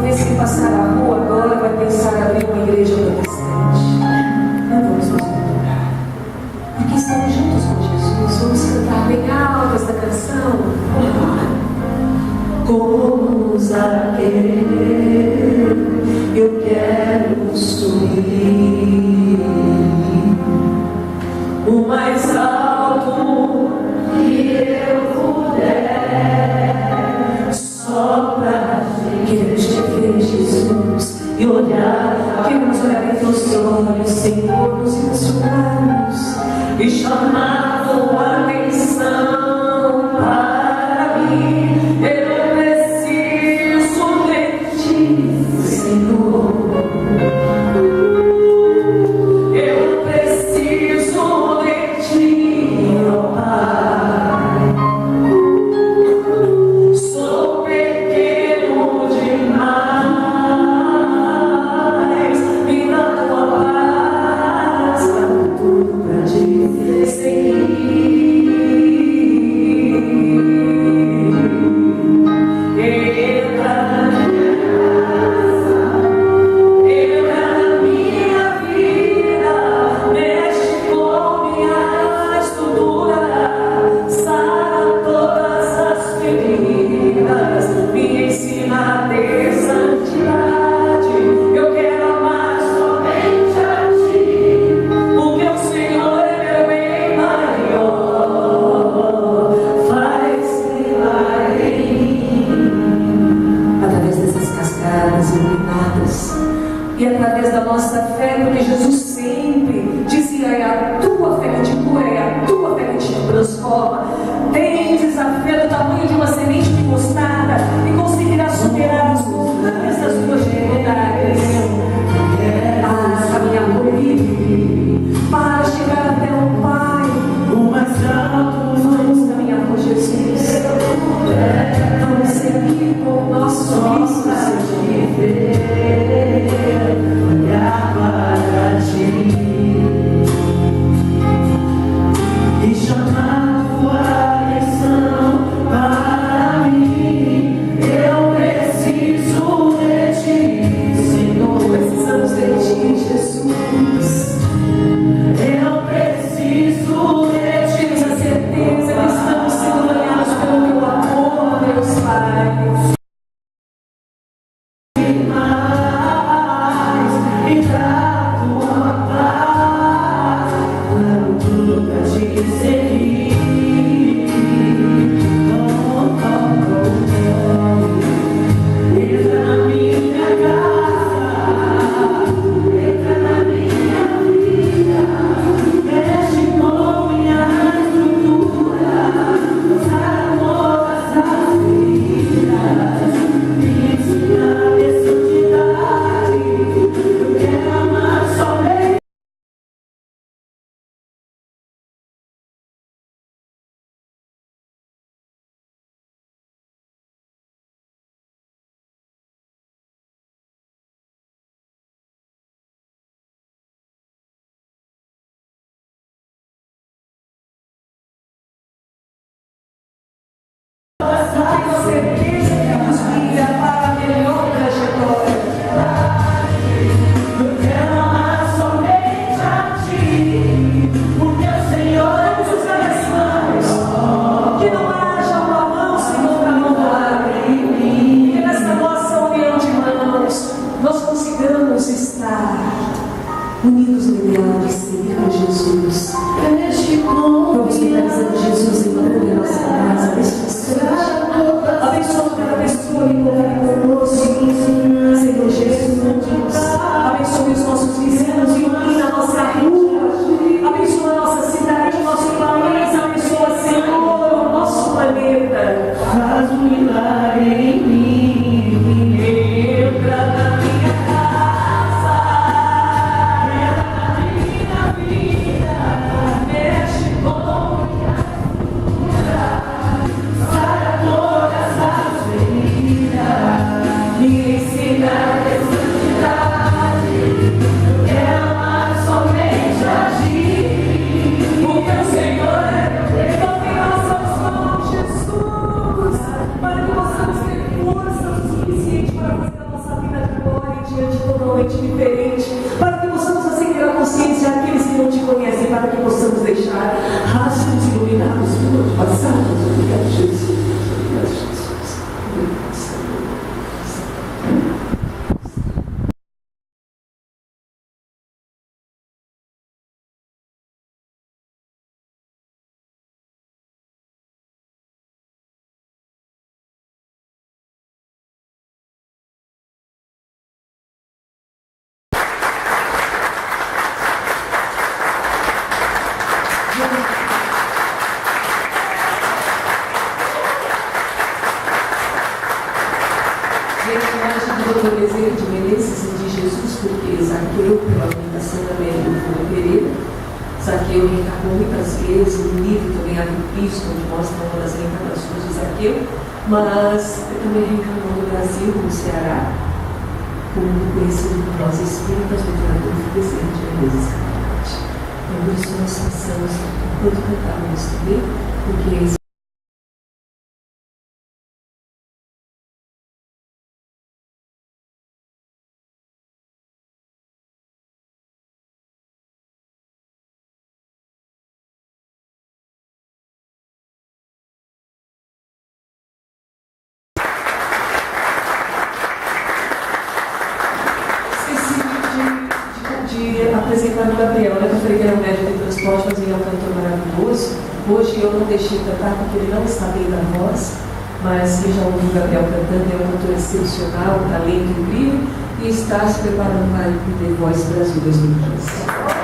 vez que passar a rua agora vai pensar em abrir uma igreja protestante. Não vamos nos murmurar, porque estamos juntos com Jesus. Vamos cantar bem alto esta canção. Como Zaqueu, eu quero subir o mais alto que eu puder, só pra queremos te ver, Jesus, e olhar, queremos olhar em teus olhos, Senhor, nos emocionarmos e chamar tua atenção para mim. Eu preciso de ti, Senhor. Eu preciso de ti, ó Pai. Sou pequeno demais, me dá tua paz, dá tudo pra te seguir. E através da nossa fé, porque Jesus sempre dizia: é a tua fé que te cura, é a tua fé que te transforma. Tem desafio do tamanho de uma semente de mostarda e conseguirá superar as montanhas das tuas dificuldades. Caminhar comigo para chegar até o Pai. O mais alto, vamos caminhar com Jesus. Vamos seguir com o nosso Cristo. Olhar para ti e chamar tua atenção para mim. Eu preciso de ti, Senhor. Precisamos de ti, Jesus. Eu preciso de ti. Temos a certeza que estamos sendo banhados pelo teu amor, Deus Pai. Tenho certeza que nos guia para a melhor trajetória. Eu quero amar somente a ti, porque o Senhor nos usa as mãos. Que não haja uma mão, Senhor, para não doar. Que nessa nossa união de mãos nós consigamos estar unidos no ideal de seguir com Jesus. Vamos finalizando Jesus entrando em nossa casa. Abençoa cada pessoa que está conosco, Senhor Jesus. Abençoe os nossos vizinhos e ilumina a nossa rua. Abençoa a nossa cidade, o nosso país. Abençoa, Senhor, o nosso planeta. Faz um milagre em mim. Entra na minha casa. totalmente diferente, para que possamos acender a consciência àqueles que não te conhecem, para que possamos deixar rastros iluminados por passados. Obrigado, Jesus. Obrigado, Jesus. Obrigado, Senhor. Doutor Bezerra de Menezes e de Jesus, porque Zaqueu, pela alimentação da Maria Pereira, Zaqueu reencarnou muitas vezes, no livro também há do Cristo, onde mostra uma das reencarnações de Zaqueu, mas também reencarnou no Brasil, no Ceará, como conhecido por nós espíritas, doutor Bezerra de Menezes Cavalcante. Então, por isso nós passamos, enquanto cantávamos também, porque apresentar o Gabriel, né? Eu falei que era um médico de transporte, mas ele é um cantor maravilhoso. Hoje eu não deixei cantar porque ele não está bem da voz, mas quem já ouviu o Gabriel cantando, é um cantor excepcional, um talento incrível e está se preparando para ir para o The Voice Brasil 2015.